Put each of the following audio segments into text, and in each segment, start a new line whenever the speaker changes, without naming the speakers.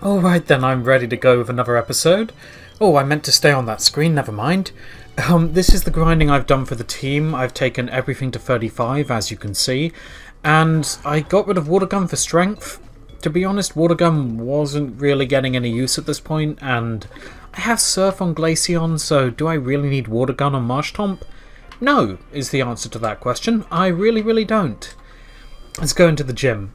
Alright then, I'm ready to go with another episode. Oh, I meant to stay on that screen, never mind. This is the grinding I've done for the team. I've taken everything to 35, as you can see. And I got rid of Water Gun for strength. To be honest, Water Gun wasn't really getting any use at this point, and I have Surf on Glaceon, so do I really need Water Gun on Marshtomp? No, is the answer to that question. I really don't. Let's go into the gym.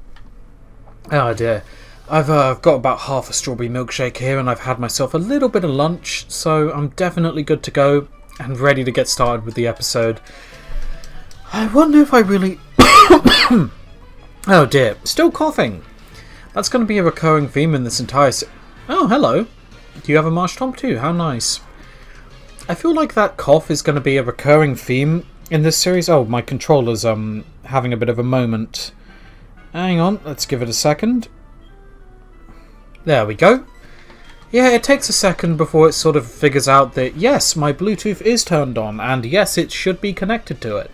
Oh dear. I've got about half a strawberry milkshake here, and I've had myself a little bit of lunch, so I'm definitely good to go and ready to get started with the episode. I wonder if I really... Oh dear, still coughing. That's going to be a recurring theme in this entire... Oh, hello. Do you have a Marshtomp too? How nice. I feel like that cough is going to be a recurring theme in this series. Oh, my controller's having a bit of a moment. Hang on, let's give it a second. There we go. Yeah, it takes a second before it sort of figures out that, yes, my Bluetooth is turned on, and yes, it should be connected to it.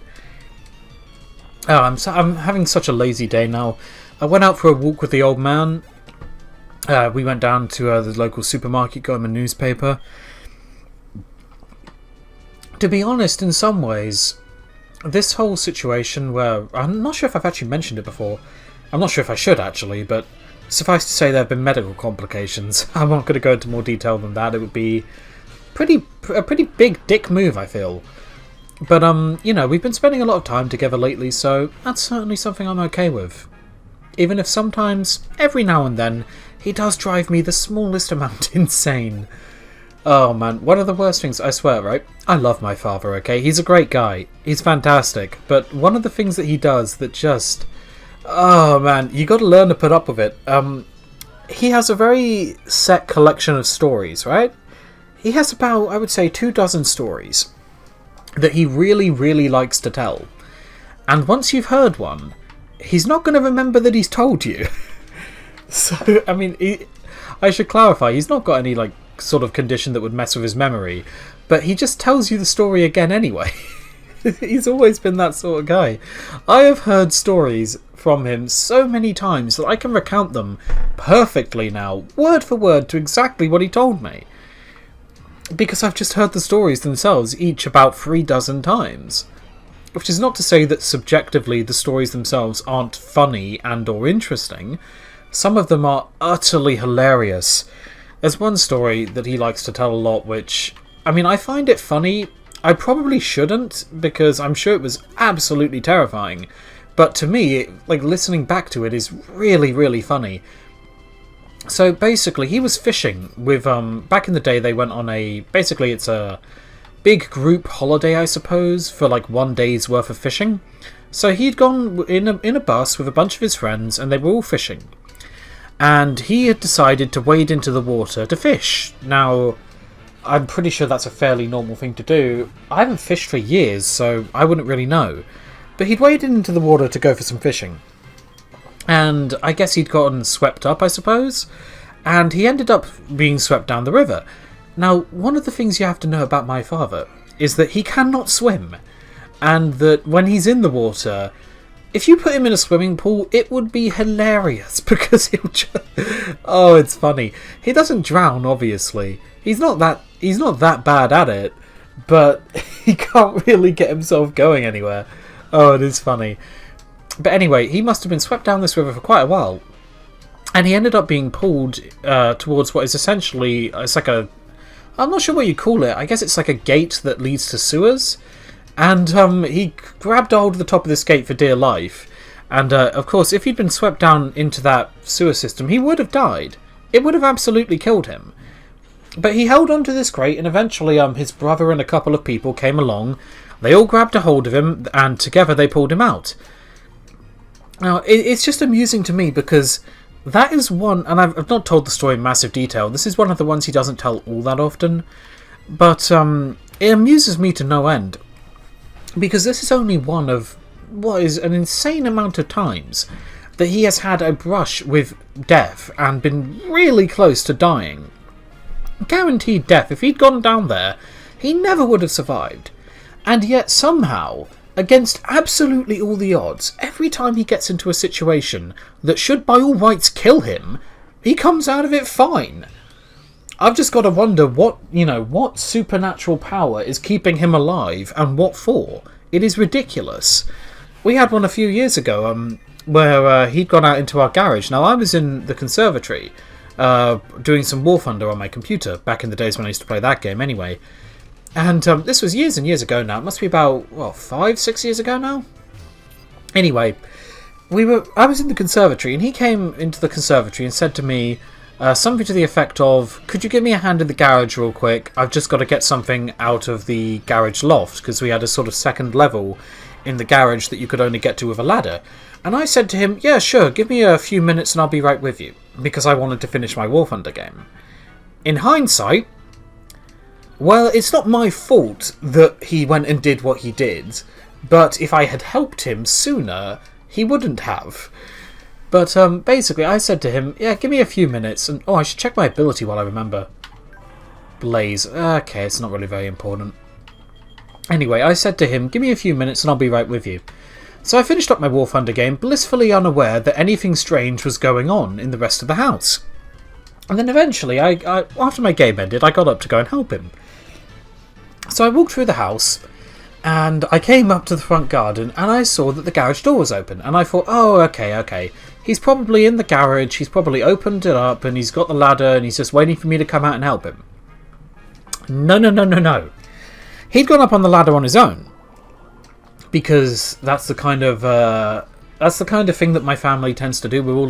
Oh, I'm having such a lazy day now. I went out for a walk with the old man. We went down to the local supermarket, got him a newspaper. To be honest, in some ways, this whole situation where... I'm not sure if I've actually mentioned it before. I'm not sure if I should, actually, but... Suffice to say, there have been medical complications. I'm not going to go into more detail than that. It would be a pretty big dick move, I feel. But, you know, we've been spending a lot of time together lately, so that's certainly something I'm okay with. Even if sometimes, every now and then, he does drive me the smallest amount insane. Oh, man, one of the worst things, I swear, right? I love my father, okay? He's a great guy. He's fantastic. But one of the things that he does that just... Oh man, you got to learn to put up with it. He has a very set collection of stories, right? He has about, I would say, 24 stories that he really likes to tell. And once you've heard one, he's not going to remember that he's told you. So, I mean, I should clarify, he's not got any, like, sort of condition that would mess with his memory, but he just tells you the story again anyway. He's always been that sort of guy. I have heard stories from him so many times that I can recount them perfectly now, word for word, to exactly what he told me. Because I've just heard the stories themselves each about 36 times. Which is not to say that subjectively the stories themselves aren't funny and or interesting. Some of them are utterly hilarious. There's one story that he likes to tell a lot which, I mean, I find it funny. I probably shouldn't, because I'm sure it was absolutely terrifying. But to me, like, listening back to it is really funny. So basically, he was fishing with, back in the day they went on a, basically it's a big group holiday, I suppose, for like 1 day's worth of fishing. So he'd gone in a bus with a bunch of his friends, and they were all fishing. And he had decided to wade into the water to fish. Now... I'm pretty sure that's a fairly normal thing to do. I haven't fished for years, so I wouldn't really know. But he'd waded into the water to go for some fishing. And I guess he'd gotten swept up, I suppose. And he ended up being swept down the river. Now, one of the things you have to know about my father is that he cannot swim. And that when he's in the water, if you put him in a swimming pool, it would be hilarious. Because he'll just... Oh, it's funny. He doesn't drown, obviously. He's not that bad at it, but he can't really get himself going anywhere. Oh, it is funny. But anyway, he must have been swept down this river for quite a while, and he ended up being pulled towards what is essentially, it's like a, I'm not sure what you call it, I guess it's like a gate that leads to sewers, and he grabbed hold of the top of this gate for dear life, and of course, if he'd been swept down into that sewer system, he would have died. It would have absolutely killed him. But he held on to this crate, and eventually his brother and a couple of people came along. They all grabbed a hold of him, and together they pulled him out. Now, it's just amusing to me, because that is one, and I've not told the story in massive detail, this is one of the ones he doesn't tell all that often, but it amuses me to no end, because this is only one of what is an insane amount of times that he has had a brush with death, and been really close to dying. Guaranteed death. If he'd gone down there, he never would have survived. And yet somehow, against absolutely all the odds, every time he gets into a situation that should by all rights kill him, he comes out of it fine. I've just got to wonder what supernatural power is keeping him alive and what for. It is ridiculous. We had one a few years ago where he'd gone out into our garage. Now, I was in the conservatory doing some War Thunder on my computer back in the days when I used to play that game anyway. And this was years and years ago now. It must be about, 5-6 years ago now? Anyway, I was in the conservatory and he came into the conservatory and said to me, something to the effect of, could you give me a hand in the garage real quick? I've just got to get something out of the garage loft, because we had a sort of second level in the garage that you could only get to with a ladder. And I said to him, yeah, sure, give me a few minutes and I'll be right with you, because I wanted to finish my War Thunder game. In hindsight, well, it's not my fault that he went and did what he did, but if I had helped him sooner, he wouldn't have. But basically, I said to him, yeah, give me a few minutes, and I should check my ability while I remember. Blaze. Okay, it's not really very important. Anyway, I said to him, give me a few minutes and I'll be right with you. So I finished up my War Thunder game, blissfully unaware that anything strange was going on in the rest of the house. And then eventually, I after my game ended, I got up to go and help him. So I walked through the house, and I came up to the front garden, and I saw that the garage door was open. And I thought, oh, okay. He's probably in the garage, he's probably opened it up, and he's got the ladder, and he's just waiting for me to come out and help him. No. He'd gone up on the ladder on his own. Because that's the kind of thing that my family tends to do. We're all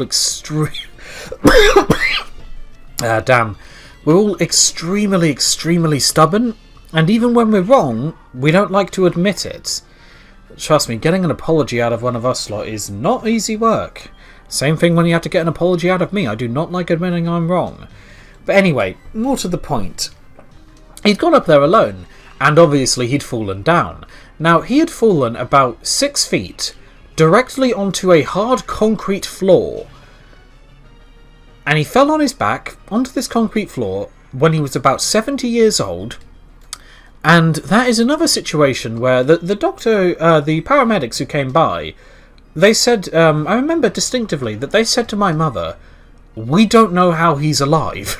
We're all extremely stubborn. And even when we're wrong, we don't like to admit it. Trust me, getting an apology out of one of us lot is not easy work. Same thing when you have to get an apology out of me. I do not like admitting I'm wrong. But anyway, more to the point. He'd gone up there alone, and obviously he'd fallen down. Now, he had fallen about 6 feet, directly onto a hard concrete floor. And he fell on his back, onto this concrete floor, when he was about 70 years old. And that is another situation where the doctor, the paramedics who came by, they said, I remember distinctively that they said to my mother, we don't know how he's alive,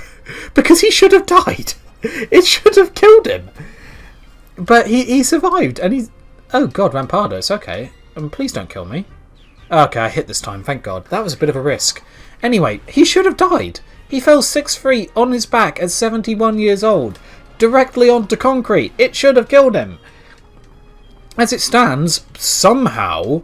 because he should have died. It should have killed him. But he survived, and he's... Oh god, Rampardos, okay. Please don't kill me. Okay, I hit this time, thank god. That was a bit of a risk. Anyway, he should have died. He fell 6 feet on his back at 71 years old. Directly onto concrete. It should have killed him. As it stands, somehow,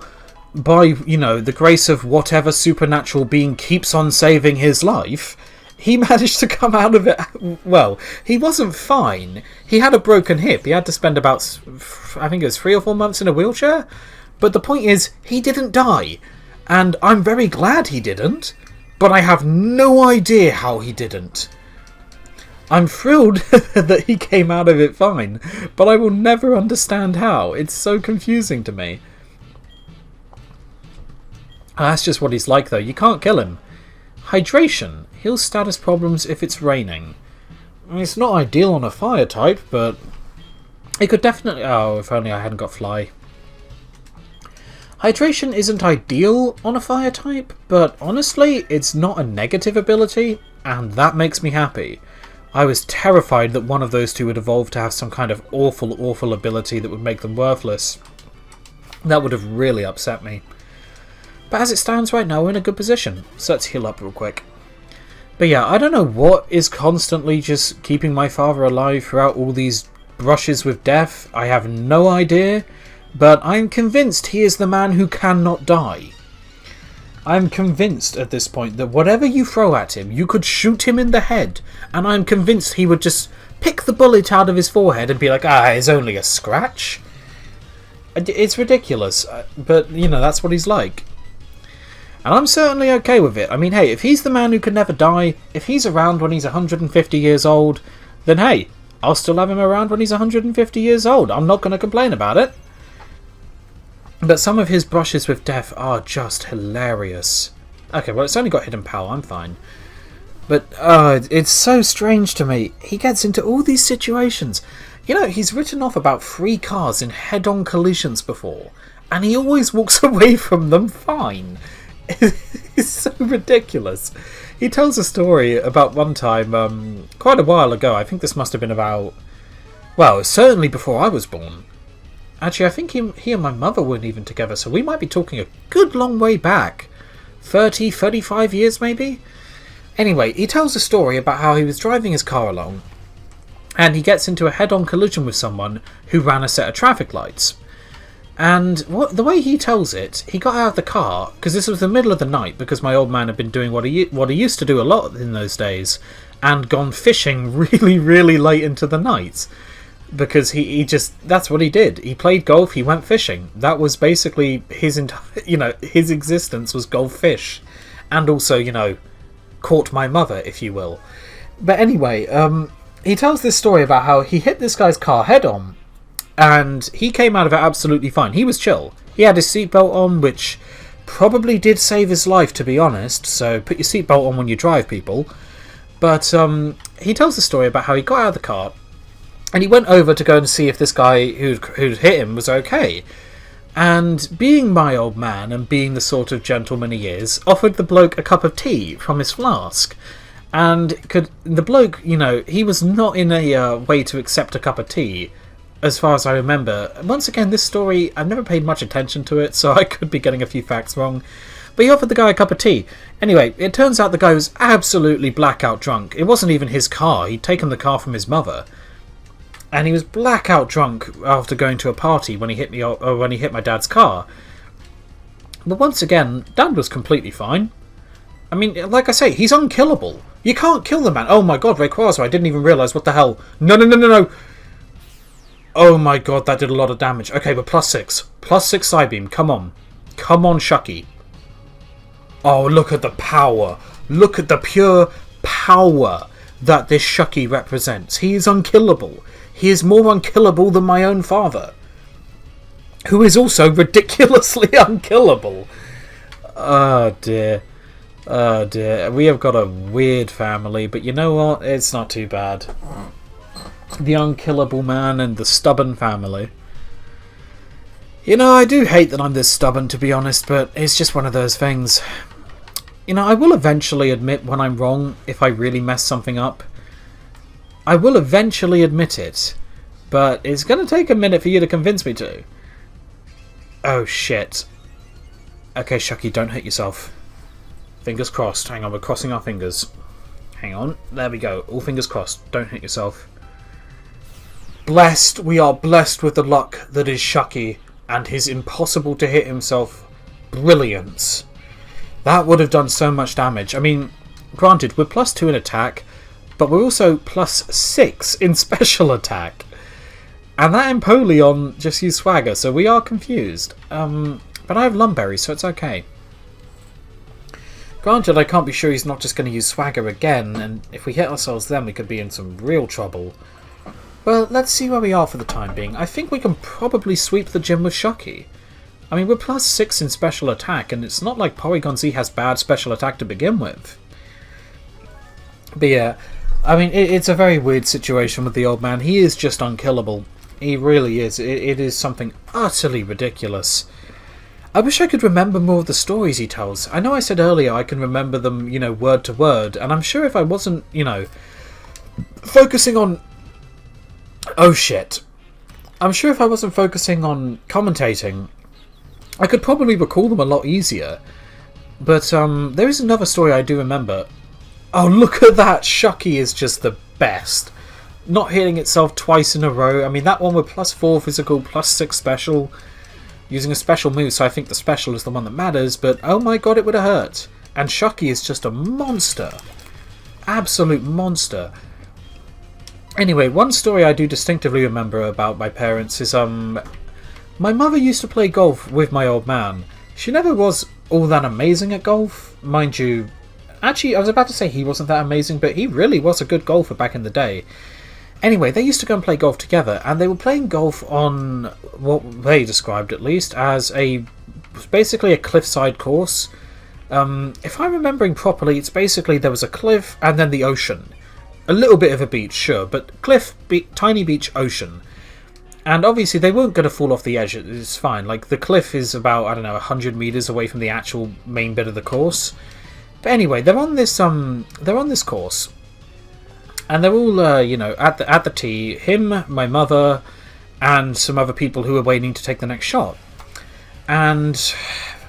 by, the grace of whatever supernatural being keeps on saving his life, he managed to come out of it. Well, he wasn't fine. He had a broken hip. He had to spend about, I think it was 3 or 4 months in a wheelchair. But the point is, he didn't die. And I'm very glad he didn't. But I have no idea how he didn't. I'm thrilled that he came out of it fine, but I will never understand how. It's so confusing to me. That's just what he's like, though. You can't kill him. Hydration. Heals status problems if it's raining. It's not ideal on a fire type, but it could definitely... Oh, if only I hadn't got fly. Hydration isn't ideal on a fire type, but honestly, it's not a negative ability, and that makes me happy. I was terrified that one of those two would evolve to have some kind of awful ability that would make them worthless. That would have really upset me. But as it stands right now, we're in a good position, so let's heal up real quick. But yeah, I don't know what is constantly just keeping my father alive throughout all these brushes with death. I have no idea, but I'm convinced he is the man who cannot die. I'm convinced at this point that whatever you throw at him, you could shoot him in the head, and I'm convinced he would just pick the bullet out of his forehead and be like, it's only a scratch. It's ridiculous, but, that's what he's like. And I'm certainly okay with it. I mean, hey, if he's the man who can never die, if he's around when he's 150 years old, then hey, I'll still have him around when he's 150 years old. I'm not going to complain about it. But some of his brushes with death are just hilarious. Okay, well, it's only got hidden power. I'm fine. But, it's so strange to me. He gets into all these situations. He's written off about 3 cars in head-on collisions before. And he always walks away from them fine. It's so ridiculous. he tells a story about one time, quite a while ago. I think this must have been about, well, certainly before I was born. Actually, I think he and my mother weren't even together, so we might be talking a good long way back. 30, 35 years maybe? Anyway, he tells a story about how he was driving his car along, and he gets into a head-on collision with someone who ran a set of traffic lights. And the way he tells it, he got out of the car, because this was the middle of the night, because my old man had been doing what he used to do a lot in those days, and gone fishing really, really late into the night. Because he just, that's what he did. He played golf, he went fishing. That was basically his entire, his existence was golf fish. And also, caught my mother, if you will. But anyway, he tells this story about how he hit this guy's car head on, and he came out of it absolutely fine. He was chill. He had his seatbelt on, which probably did save his life, to be honest. So put your seatbelt on when you drive, people. But he tells the story about how he got out of the car, and he went over to go and see if this guy who'd hit him was okay. And being my old man, and being the sort of gentleman he is, offered the bloke a cup of tea from his flask. And the bloke, he was not in a way to accept a cup of tea, as far as I remember. Once again, this story, I've never paid much attention to it, so I could be getting a few facts wrong. But he offered the guy a cup of tea. Anyway, it turns out the guy was absolutely blackout drunk. It wasn't even his car. He'd taken the car from his mother. And he was blackout drunk after going to a party when he hit me, or when he hit my dad's car. But once again, Dad was completely fine. I mean, like I say, he's unkillable. You can't kill the man. Oh my god, Rayquaza, I didn't even realise. What the hell? No. Oh my god, that did a lot of damage. Okay, but +6. +6 Psybeam, come on. Come on, Shucky. Oh, look at the power. Look at the pure power that this Shucky represents. He is unkillable. He is more unkillable than my own father, who is also ridiculously unkillable. Oh dear. Oh dear. We have got a weird family, but you know what? It's not too bad. The unkillable man and the stubborn family. I do hate that I'm this stubborn, to be honest, but it's just one of those things. I will eventually admit when I'm wrong if I really mess something up. I will eventually admit it, but it's going to take a minute for you to convince me to. Oh shit. Okay, Shucky, don't hit yourself. Fingers crossed. Hang on, we're crossing our fingers. Hang on, there we go. All fingers crossed. Don't hit yourself. Blessed, we are blessed with the luck that is Shucky and his impossible to hit himself brilliance. That would have done so much damage. I mean, granted, we're +2 in attack, but we're also +6 in special attack. And that Empoleon just used Swagger, so we are confused. But I have Lumberry, so it's okay. Granted, I can't be sure he's not just going to use Swagger again, and if we hit ourselves then we could be in some real trouble. Well, let's see where we are for the time being. I think we can probably sweep the gym with Shucky. I mean, we're +6 in special attack, and it's not like Porygon Z has bad special attack to begin with. But yeah, I mean, it's a very weird situation with the old man. He is just unkillable. He really is. It is something utterly ridiculous. I wish I could remember more of the stories he tells. I know I said earlier I can remember them, word to word, and I'm sure if I wasn't, focusing on... Oh shit. I'm sure if I wasn't focusing on commentating, I could probably recall them a lot easier. But there is another story I do remember. Oh, look at that! Shucky is just the best. Not hitting itself twice in a row. I mean, that one with +4 physical, +6 special. Using a special move, so I think the special is the one that matters. But oh my god, it would have hurt. And Shucky is just a monster. Absolute monster. Anyway, one story I do distinctively remember about my parents is my mother used to play golf with my old man. She never was all that amazing at golf, mind you. Actually, I was about to say he wasn't that amazing, but he really was a good golfer back in the day. Anyway, they used to go and play golf together, and they were playing golf on what they described, at least, as basically a cliffside course. If I'm remembering properly, it's basically there was a cliff and then the ocean. A little bit of a beach, sure, but cliff, tiny beach, ocean. And obviously they weren't going to fall off the edge, it's fine. Like, the cliff is about, I don't know, 100 metres away from the actual main bit of the course. But anyway, they're on this course, and they're all at the tee. Him, my mother, and some other people who are waiting to take the next shot. And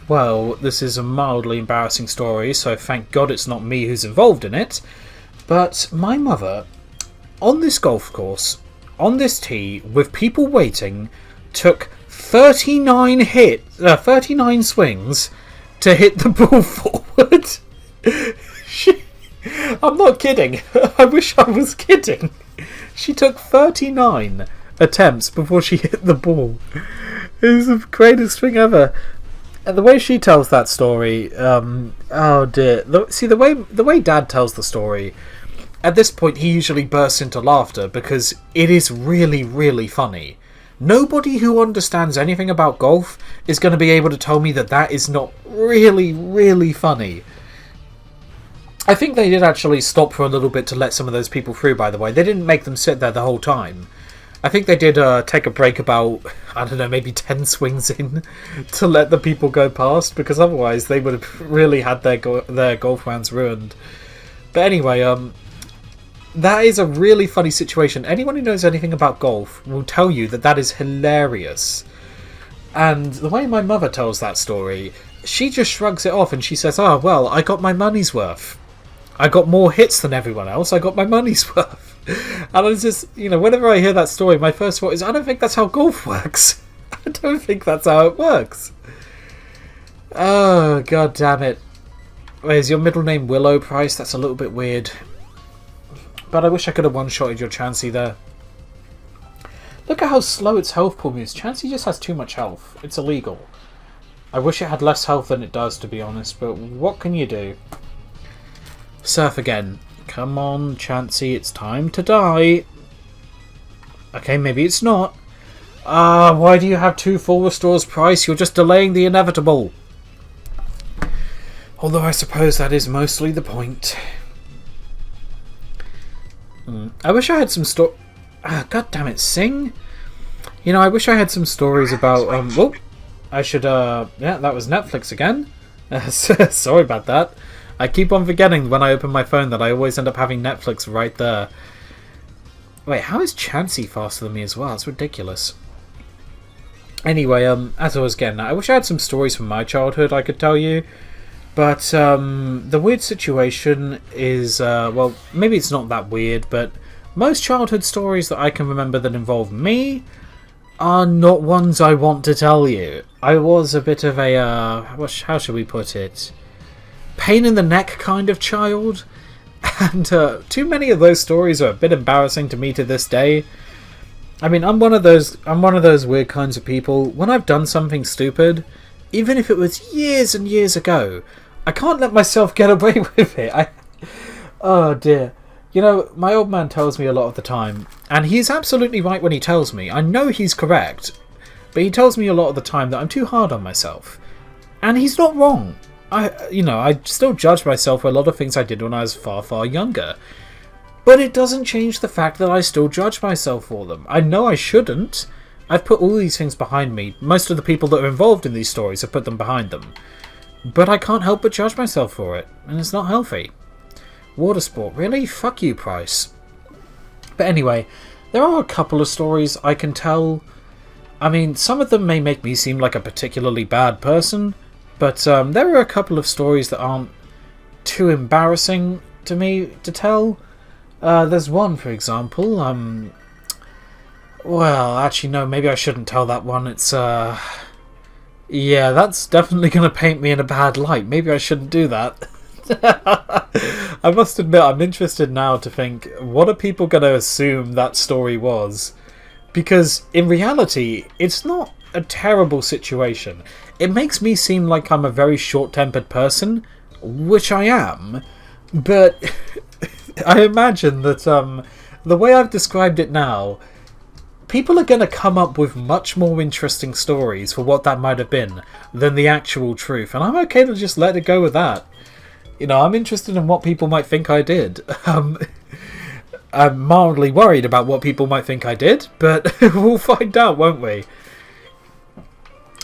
well, this is a mildly embarrassing story, so thank God it's not me who's involved in it. But my mother, on this golf course, on this tee, with people waiting, took 39 swings to hit the ball forward. I'm not kidding. I wish I was kidding. She took 39 attempts before she hit the ball. It was the greatest thing ever. And the way she tells that story, oh dear. See, the way Dad tells the story, at this point he usually bursts into laughter because it is really, really funny. Nobody who understands anything about golf is going to be able to tell me that is not really, really funny. I think they did actually stop for a little bit to let some of those people through, by the way. They didn't make them sit there the whole time. I think they did take a break about, I don't know, maybe 10 swings in to let the people go past, because otherwise they would have really had their golf rounds ruined. But anyway, that is a really funny situation. Anyone who knows anything about golf will tell you that is hilarious. And the way my mother tells that story, she just shrugs it off and she says, oh, well, I got my money's worth. I got more hits than everyone else. I got my money's worth. And it's just, whenever I hear that story, my first thought is, I don't think that's how golf works. I don't think that's how it works. Oh, god damn it. Wait, is your middle name Willow Price? That's a little bit weird. But I wish I could have one-shotted your Chansey there. Look at how slow its health pool moves. Chansey just has too much health. It's illegal. I wish it had less health than it does, to be honest, but what can you do? Surf again. Come on, Chansey, it's time to die. Okay, maybe it's not. Why do you have 2 full restores, Price? You're just delaying the inevitable. Although I suppose that is mostly the point. I wish I had some god damn it, Sing! I wish I had some stories about, I should, yeah, that was Netflix again. Sorry about that. I keep on forgetting when I open my phone that I always end up having Netflix right there. Wait, how is Chansey faster than me as well? It's ridiculous. Anyway, as I was getting at, I wish I had some stories from my childhood I could tell you. But the weird situation is, well, maybe it's not that weird, but most childhood stories that I can remember that involve me are not ones I want to tell you. I was a bit of a, how should we put it? Pain in the neck kind of child. And too many of those stories are a bit embarrassing to me to this day. I mean, I'm one of those weird kinds of people. When I've done something stupid, even if it was years and years ago, I can't let myself get away with it. Oh dear. My old man tells me a lot of the time, and he's absolutely right when he tells me. I know he's correct, but he tells me a lot of the time that I'm too hard on myself. And he's not wrong. I still judge myself for a lot of things I did when I was far, far younger. But it doesn't change the fact that I still judge myself for them. I know I shouldn't. I've put all these things behind me. Most of the people that are involved in these stories have put them behind them. But I can't help but judge myself for it, and it's not healthy. Water sport, really? Fuck you, Price. But anyway, there are a couple of stories I can tell. I mean, some of them may make me seem like a particularly bad person, but there are a couple of stories that aren't too embarrassing to me to tell. There's one, for example, well, actually no, maybe I shouldn't tell that one. It's, yeah, that's definitely going to paint me in a bad light. Maybe I shouldn't do that. I must admit, I'm interested now to think, what are people going to assume that story was? Because in reality, it's not a terrible situation. It makes me seem like I'm a very short-tempered person, which I am, but I imagine that the way I've described it now, people are going to come up with much more interesting stories for what that might have been than the actual truth, and I'm okay to just let it go with that. I'm interested in what people might think I did. I'm mildly worried about what people might think I did, but we'll find out, won't we?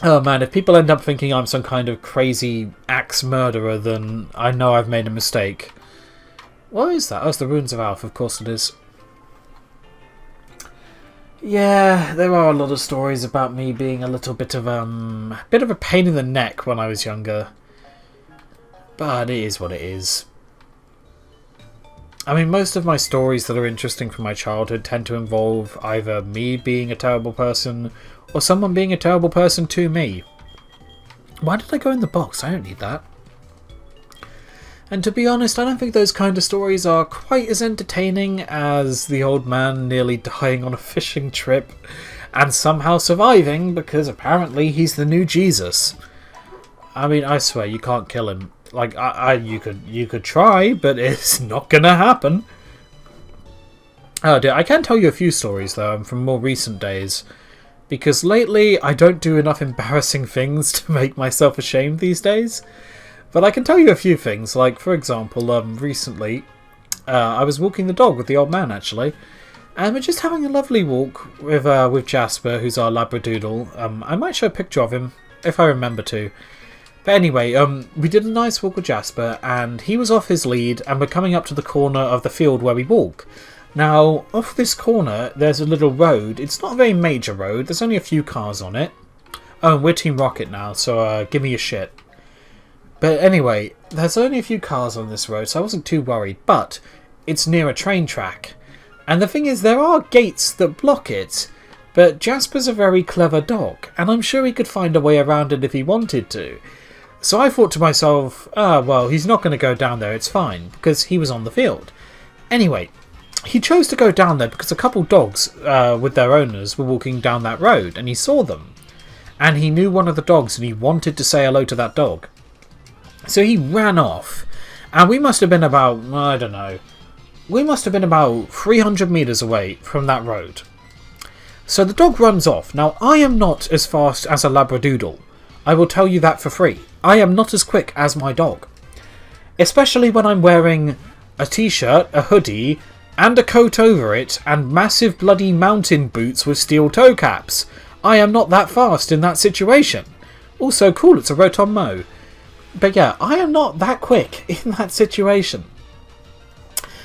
Oh man, if people end up thinking I'm some kind of crazy axe murderer, then I know I've made a mistake. What is that? Oh, it's the Ruins of Alpha, of course it is. Yeah, there are a lot of stories about me being a little bit of a pain in the neck when I was younger. But it is what it is. I mean, most of my stories that are interesting from my childhood tend to involve either me being a terrible person or someone being a terrible person to me. Why did I go in the box? I don't need that. And to be honest, I don't think those kind of stories are quite as entertaining as the old man nearly dying on a fishing trip and somehow surviving because apparently he's the new Jesus. I mean, I swear, you can't kill him. Like, you could try, but it's not gonna happen. Oh dear, I can tell you a few stories though, from more recent days. Because lately, I don't do enough embarrassing things to make myself ashamed these days. But I can tell you a few things, like, for example, recently, I was walking the dog with the old man, actually. And we're just having a lovely walk with Jasper, who's our Labradoodle. I might show a picture of him, if I remember to. But anyway, we did a nice walk with Jasper, and he was off his lead, and we're coming up to the corner of the field where we walk. Now, off this corner, there's a little road. It's not a very major road. There's only a few cars on it. Oh, and we're Team Rocket now, so give me a shit. But anyway, there's only a few cars on this road, so I wasn't too worried. But it's near a train track. And the thing is, there are gates that block it. But Jasper's a very clever dog, and I'm sure he could find a way around it if he wanted to. So I thought to myself, well, he's not going to go down there, it's fine, because he was on the field. Anyway, he chose to go down there because a couple dogs with their owners were walking down that road, and he saw them. And he knew one of the dogs, and he wanted to say hello to that dog. So he ran off, and we must have been about, I don't know, we must have been about 300 metres away from that road. So the dog runs off. Now, I am not as fast as a Labradoodle. I will tell you that for free. I am not as quick as my dog. Especially when I'm wearing a t-shirt, a hoodie, and a coat over it, and massive bloody mountain boots with steel toe caps. I am not that fast in that situation. Also, cool, it's a Rotom Mo. But yeah, I am not that quick in that situation.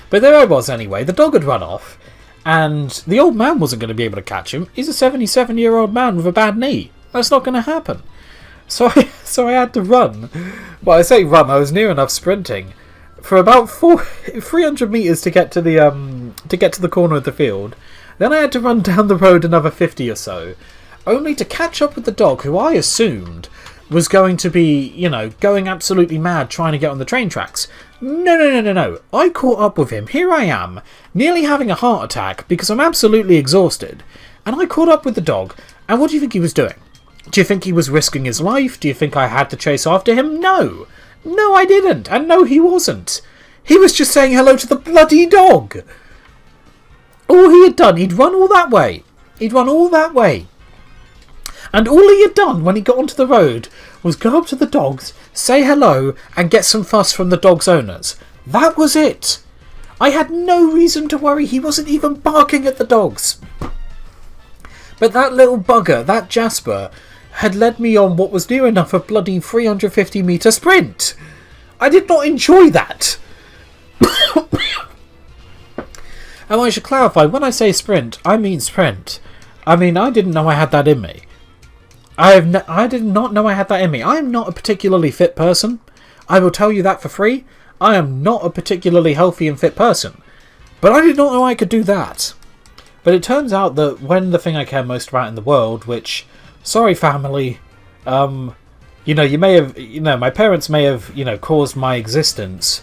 But there I was anyway. The dog had run off, and the old man wasn't going to be able to catch him. He's a 77-year-old man with a bad knee. That's not going to happen. So I had to run. Well, I say run, I was near enough sprinting for about 300 metres to get to the corner of the field. Then I had to run down the road another 50 or so, only to catch up with the dog, who I assumed was going to be, you know, going absolutely mad trying to get on the train tracks. No. I caught up with him. Here I am, nearly having a heart attack because I'm absolutely exhausted. And I caught up with the dog, and what do you think he was doing? Do you think he was risking his life? Do you think I had to chase after him? No. No, I didn't. And no, he wasn't. He was just saying hello to the bloody dog. All he had done, he'd run all that way. And all he had done when he got onto the road was go up to the dogs, say hello, and get some fuss from the dog's owners. That was it. I had no reason to worry. He wasn't even barking at the dogs. But that little bugger, that Jasper, had led me on what was near enough a bloody 350-metre sprint. I did not enjoy that. And I should clarify, when I say sprint, I mean sprint. I mean, I didn't know I had that in me. I did not know I had that in me. I am not a particularly fit person. I will tell you that for free. I am not a particularly healthy and fit person. But I did not know I could do that. But it turns out that when the thing I care most about in the world, which, sorry family, you know, you may have, you know, my parents may have, you know, caused my existence,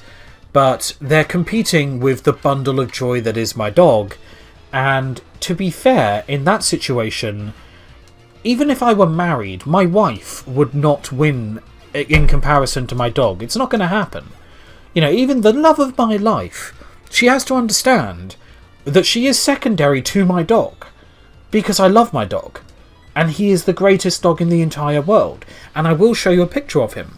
but they're competing with the bundle of joy that is my dog. And to be fair, in that situation, even if I were married, my wife would not win in comparison to my dog. It's not going to happen. You know, even the love of my life, she has to understand that she is secondary to my dog, because I love my dog, and he is the greatest dog in the entire world, and I will show you a picture of him,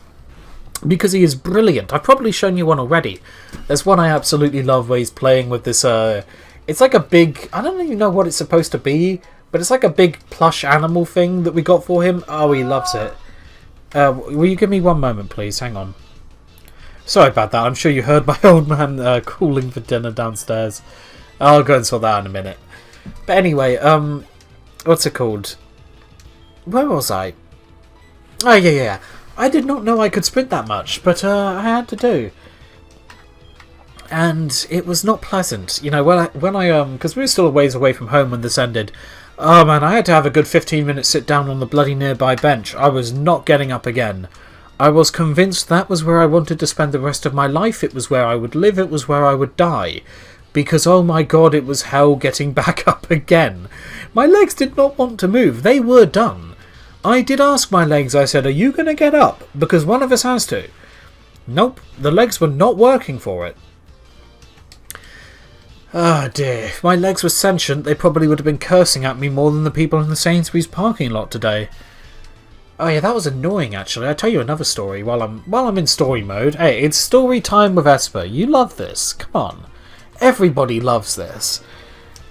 because he is brilliant. I've probably shown you one already. There's one I absolutely love where he's playing with this, it's like a big, I don't even know what it's supposed to be, But it's like a big plush animal thing that we got for him. Oh, he loves it. Will you give me one moment, please? Hang on. Sorry about that. I'm sure you heard my old man calling for dinner downstairs. I'll go and sort that out in a minute. But anyway, what's it called? Where was I? Oh, yeah. I did not know I could sprint that much, but I had to do. And it was not pleasant. You know, when I because we were still a ways away from home when this ended. Oh man, I had to have a good 15 minutes sit down on the bloody nearby bench. I was not getting up again. I was convinced that was where I wanted to spend the rest of my life. It was where I would live. It was where I would die. Because, oh my god, it was hell getting back up again. My legs did not want to move. They were done. I did ask my legs, I said, are you going to get up? Because one of us has to. Nope, the legs were not working for it. Ah, dear. If my legs were sentient, they probably would have been cursing at me more than the people in the Sainsbury's parking lot today. Oh yeah, that was annoying actually. I'll tell you another story while I'm in story mode. Hey, it's story time with Esper. You love this. Come on. Everybody loves this.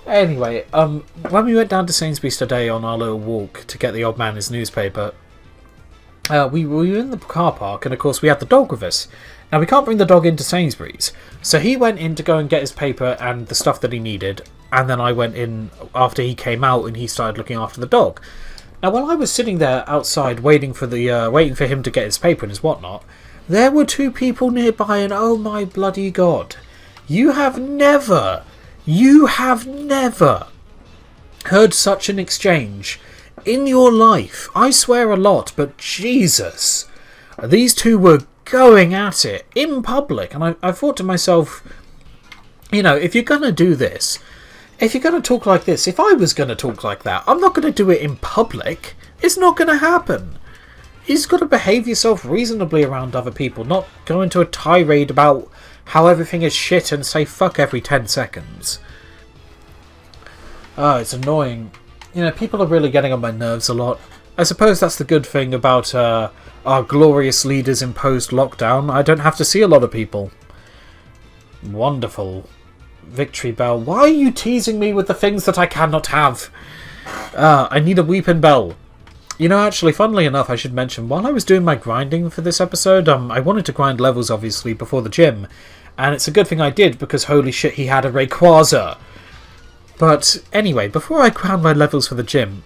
Anyway, when we went down to Sainsbury's today on our little walk to get the old man his newspaper, we were in the car park, and of course we had the dog with us. Now we can't bring the dog into Sainsbury's, so he went in to go and get his paper and the stuff that he needed, and then I went in after he came out and he started looking after the dog. Now while I was sitting there outside waiting for him to get his paper and his whatnot, there were two people nearby, and oh my bloody god, you have never heard such an exchange in your life. I swear a lot, but Jesus, these two were going at it in public, and I thought to myself, you know, if you're gonna do this, if you're gonna talk like this, if I was gonna talk like that, I'm not gonna do it in public. It's not gonna happen. You've got to behave yourself reasonably around other people, not go into a tirade about how everything is shit and say fuck every 10 seconds. Oh, it's annoying. You know, people are really getting on my nerves a lot. I suppose that's the good thing about our glorious leaders imposed lockdown. I don't have to see a lot of people. Wonderful. Victory bell. Why are you teasing me with the things that I cannot have? I need a weeping bell. You know, actually, funnily enough, I should mention, while I was doing my grinding for this episode, I wanted to grind levels, obviously, before the gym. And it's a good thing I did, because holy shit, he had a Rayquaza. But anyway, before I ground my levels for the gym,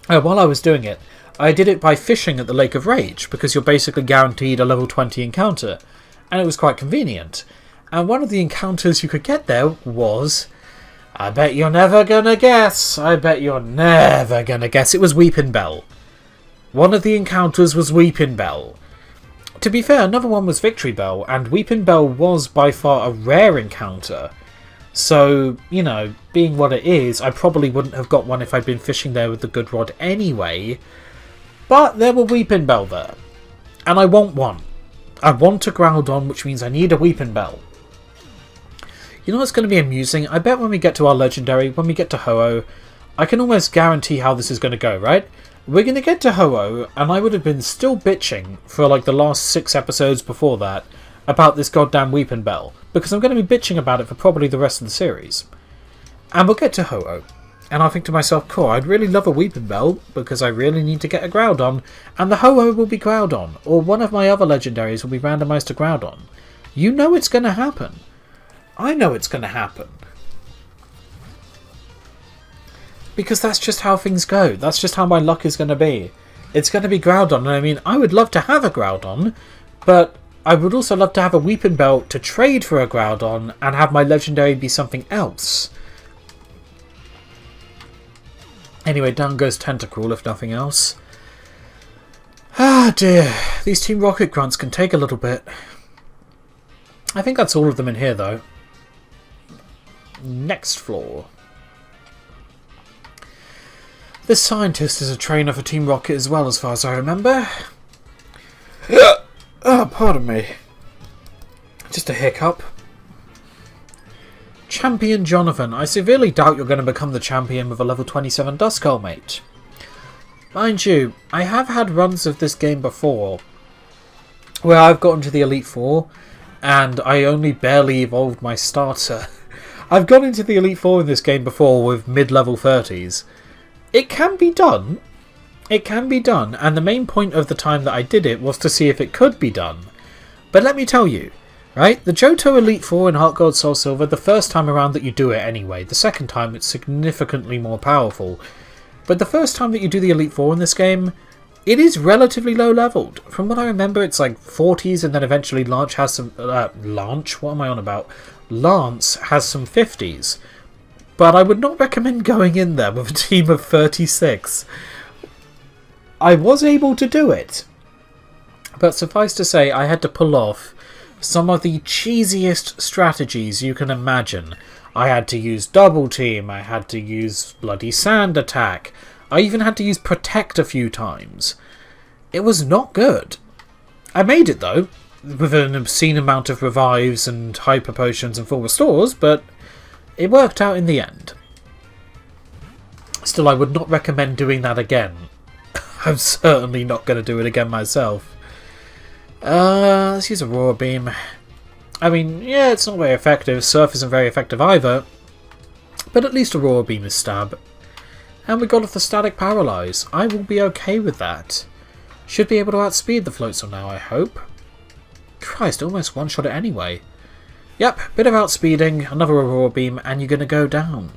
while I was doing it, I did it by fishing at the Lake of Rage, because you're basically guaranteed a level 20 encounter. And it was quite convenient. And one of the encounters you could get there was... I bet you're never gonna guess. I bet you're never gonna guess. It was Weeping Bell. One of the encounters was Weeping Bell. To be fair, another one was Victory Bell, and Weeping Bell was by far a rare encounter. So, you know, being what it is, I probably wouldn't have got one if I'd been fishing there with the good rod anyway. But there were Weeping Bell there. And I want one. I want a Groudon, which means I need a Weeping Bell. You know what's going to be amusing? I bet when we get to our Legendary, when we get to Ho-Oh, I can almost guarantee how this is going to go, right? We're going to get to Ho-Oh, and I would have been still bitching for like the last 6 episodes before that about this goddamn Weeping Bell, because I'm going to be bitching about it for probably the rest of the series. And we'll get to Ho-Oh, and I'll think to myself, cool, I'd really love a Weeping Bell, because I really need to get a Groudon, and the Ho-Oh will be Groudon, or one of my other Legendaries will be randomized to Groudon. You know it's going to happen. I know it's going to happen. Because that's just how things go. That's just how my luck is going to be. It's going to be Groudon. And I mean, I would love to have a Groudon, but I would also love to have a Weeping Bell to trade for a Groudon and have my Legendary be something else. Anyway, down goes Tentacruel, if nothing else. Ah dear. These Team Rocket grunts can take a little bit. I think that's all of them in here, though. Next floor. This scientist is a trainer for Team Rocket as well, as far as I remember. Oh, pardon me. Just a hiccup. Champion Jonathan. I severely doubt you're going to become the champion with a level 27 Duskull, mate. Mind you, I have had runs of this game before, where I've gotten to the Elite Four, and I only barely evolved my starter. I've gone into the Elite Four in this game before with mid-level 30s, It can be done. It can be done, and the main point of the time that I did it was to see if it could be done. But let me tell you, right, the Johto Elite Four in HeartGold Soul Silver, the first time around that you do it anyway, the second time it's significantly more powerful. But the first time that you do the Elite Four in this game, it is relatively low leveled. From what I remember, it's like 40s, and then eventually Lance has some... Lance? What am I on about? Lance has some 50s. But I would not recommend going in there with a team of 36. I was able to do it, but suffice to say I had to pull off some of the cheesiest strategies you can imagine. I had to use double team, I had to use bloody sand attack, I even had to use protect a few times. It was not good. I made it though, with an obscene amount of revives and hyper potions and full restores, but it worked out in the end. Still, I would not recommend doing that again. I'm certainly not going to do it again myself. Let's use Aurora Beam. I mean, yeah, it's not very effective. Surf isn't very effective either. But at least Aurora Beam is stab. And we got off the Static Paralyze. I will be okay with that. Should be able to outspeed the Floatzel now, I hope. Christ, almost one-shot it anyway. Yep, bit of outspeeding, another Aurora Beam, and you're going to go down.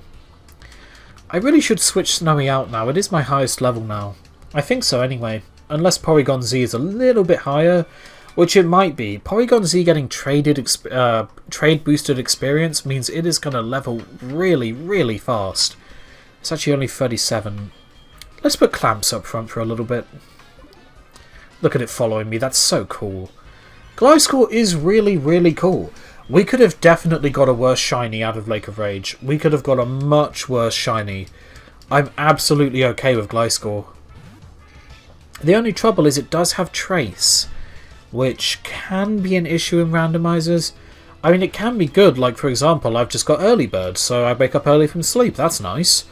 I really should switch Snowy out now. It is my highest level now. I think so anyway, unless Porygon Z is a little bit higher, which it might be. Porygon Z getting trade boosted experience means it is going to level really, really fast. It's actually only 37. Let's put Clamps up front for a little bit. Look at it following me, that's so cool. Gliscor is really, really cool. We could have definitely got a worse shiny out of Lake of Rage. We could have got a much worse shiny. I'm absolutely okay with Gliscor. The only trouble is it does have Trace, which can be an issue in randomizers. I mean, it can be good, like for example, I've just got Early Bird, so I wake up early from sleep, that's nice.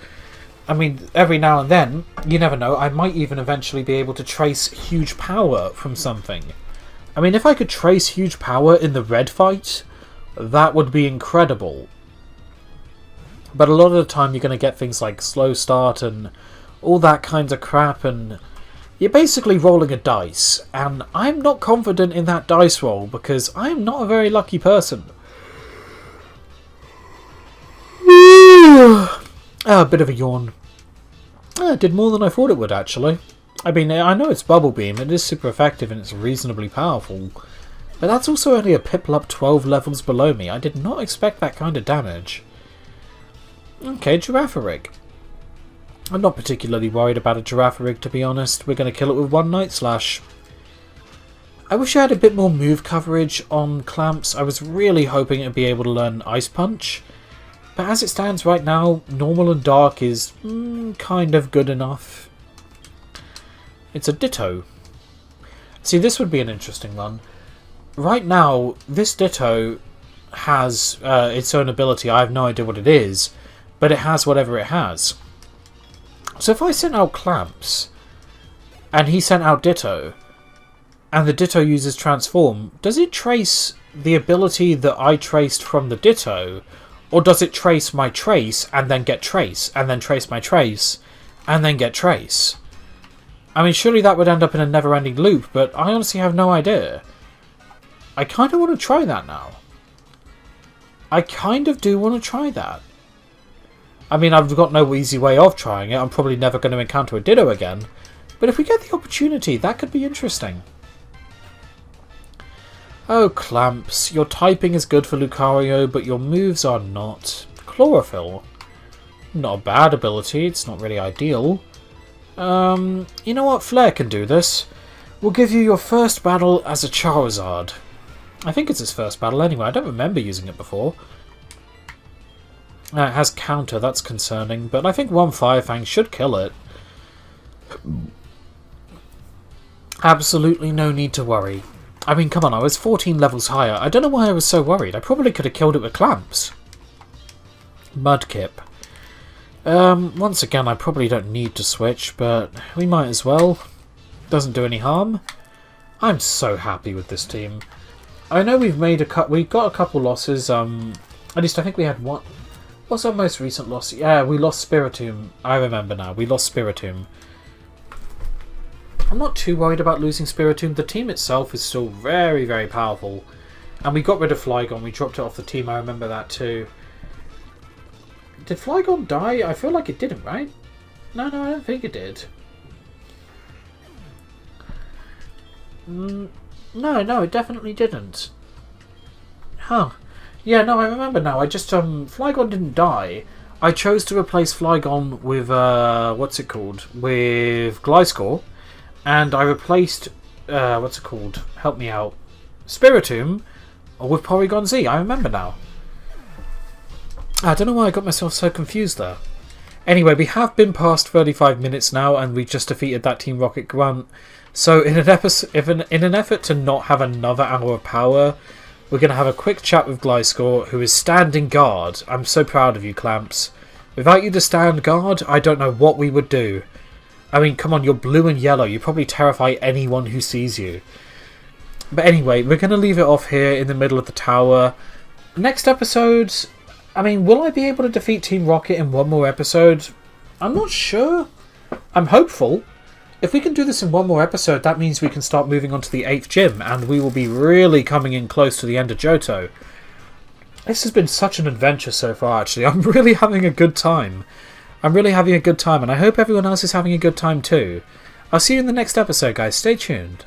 I mean, every now and then, you never know, I might even eventually be able to trace huge power from something. I mean, if I could trace huge power in the red fight, that would be incredible. But a lot of the time you're going to get things like slow start and all that kind of crap, and you're basically rolling a dice, and I'm not confident in that dice roll because I'm not a very lucky person. A bit of a yawn. It did more than I thought it would, actually. I mean, I know it's Bubble Beam, it is super effective and it's reasonably powerful, but that's also only a Piplup 12 levels below me. I did not expect that kind of damage. Okay, Girafarig. I'm not particularly worried about a Girafarig, to be honest. We're going to kill it with One Night Slash. I wish I had a bit more move coverage on Clamps. I was really hoping it would be able to learn Ice Punch. But as it stands right now, Normal and Dark is kind of good enough. It's a Ditto. See, this would be an interesting one. Right now, this Ditto has its own ability. I have no idea what it is, but it has whatever it has. So if I sent out Clamps, and he sent out Ditto, and the Ditto uses Transform, does it trace the ability that I traced from the Ditto, or does it trace my Trace, and then get Trace, and then trace my Trace, and then get Trace? I mean, surely that would end up in a never-ending loop, but I honestly have no idea. I kind of want to try that now. I kind of do want to try that. I mean, I've got no easy way of trying it. I'm probably never going to encounter a Ditto again. But if we get the opportunity, that could be interesting. Oh, Clamps. Your typing is good for Lucario, but your moves are not. Chlorophyll. Not a bad ability. It's not really ideal. You know what? Flare can do this. We'll give you your first battle as a Charizard. I think it's his first battle anyway. I don't remember using it before. It has counter, that's concerning, but I think one Fire Fang should kill it. Absolutely no need to worry. I mean, come on, I was 14 levels higher. I don't know why I was so worried. I probably could have killed it with Clamps. Mudkip. Once again, I probably don't need to switch, but we might as well. Doesn't do any harm. I'm so happy with this team. I know we've got a couple losses. At least I think we had one. What's our most recent loss? Yeah, we lost Spiritomb. I remember now. We lost Spiritomb. I'm not too worried about losing Spiritomb. The team itself is still very, very powerful. And we got rid of Flygon. We dropped it off the team. I remember that too. Did Flygon die? I feel like it didn't, right? No, I don't think it did. No, it definitely didn't. Huh. Yeah, no, I remember now. I just, Flygon didn't die. I chose to replace Flygon with, what's it called? With Gliscor. And I replaced, what's it called? Help me out. Spiritomb with Porygon Z. I remember now. I don't know why I got myself so confused there. Anyway, we have been past 35 minutes now, and we just defeated that Team Rocket grunt. So in an effort to not have another hour of power, we're going to have a quick chat with Gliscor, who is standing guard. I'm so proud of you, Clamps. Without you to stand guard, I don't know what we would do. I mean, come on, you're blue and yellow. You probably terrify anyone who sees you. But anyway, we're going to leave it off here in the middle of the tower. Next episode, I mean, will I be able to defeat Team Rocket in one more episode? I'm not sure. I'm hopeful. If we can do this in one more episode, that means we can start moving on to the 8th gym, and we will be really coming in close to the end of Johto. This has been such an adventure so far, actually. I'm really having a good time. I'm really having a good time, and I hope everyone else is having a good time too. I'll see you in the next episode, guys. Stay tuned.